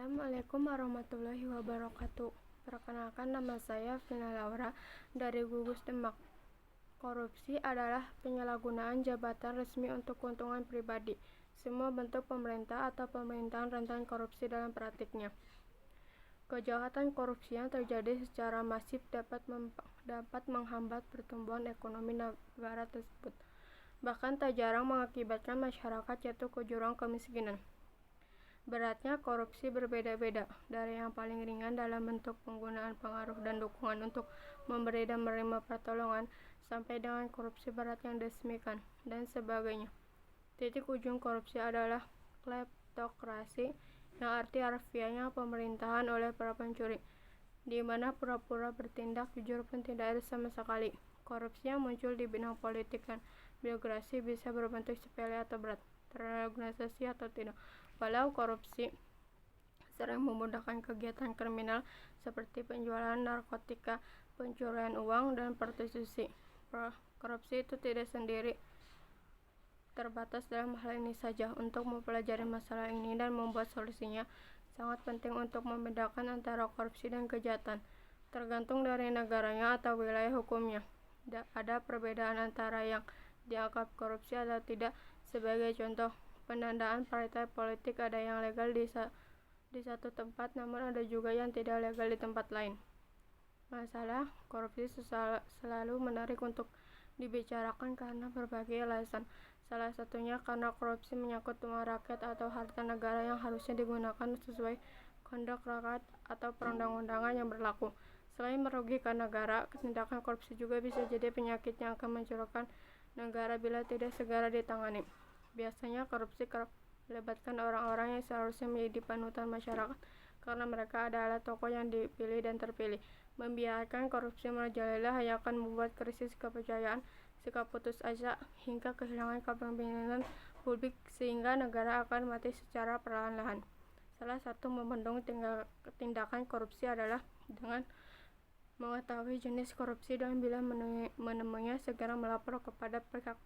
Assalamualaikum warahmatullahi wabarakatuh. Perkenalkan, nama saya Vina Laura dari Gugus Demak. Korupsi adalah penyalahgunaan jabatan resmi untuk keuntungan pribadi. Semua bentuk pemerintah atau pemerintahan rentan korupsi dalam praktiknya. Kejahatan korupsi yang terjadi secara masif dapat menghambat pertumbuhan ekonomi negara tersebut. Bahkan tak jarang mengakibatkan masyarakat jatuh ke jurang kemiskinan. Beratnya korupsi berbeda-beda, dari yang paling ringan dalam bentuk penggunaan pengaruh dan dukungan untuk memberi dan menerima pertolongan, sampai dengan korupsi berat yang desmikan, dan sebagainya. Titik ujung korupsi adalah kleptokrasi, yang arti harfiahnya pemerintahan oleh para pencuri, di mana pura-pura bertindak jujur pun tidak ada sama sekali. Korupsi yang muncul di bidang politik dan birokrasi bisa berbentuk sepele atau berat, terorganisasi atau tidak. Walau korupsi sering memudahkan kegiatan kriminal seperti penjualan narkotika, pencurian uang, dan prostitusi, korupsi itu tidak sendiri terbatas dalam hal ini saja. Untuk mempelajari masalah ini dan membuat solusinya, sangat penting untuk membedakan antara korupsi dan kejahatan. Tergantung dari negaranya atau wilayah hukumnya, ada perbedaan antara yang dianggap korupsi atau tidak. Sebagai contoh, pendanaan partai politik ada yang legal di satu tempat, namun ada juga yang tidak legal di tempat lain. Masalah korupsi selalu menarik untuk dibicarakan karena berbagai alasan. Salah satunya karena korupsi menyangkut uang rakyat atau harta negara yang harusnya digunakan sesuai kehendak rakyat atau perundang-undangan yang berlaku. Selain merugikan negara, tindakan korupsi juga bisa jadi penyakit yang akan mencurahkan negara bila tidak segera ditangani. Biasanya korupsi kerap melibatkan orang-orang yang seharusnya menjadi panutan masyarakat karena mereka adalah tokoh yang dipilih dan terpilih. Membiarkan korupsi merajalela hanya akan membuat krisis kepercayaan, sikap putus asa, hingga kehilangan kepemimpinan publik, sehingga negara akan mati secara perlahan-lahan. Salah satu membendung tindakan korupsi adalah dengan mengetahui jenis korupsi dan bila menemuinya segera melapor kepada pihak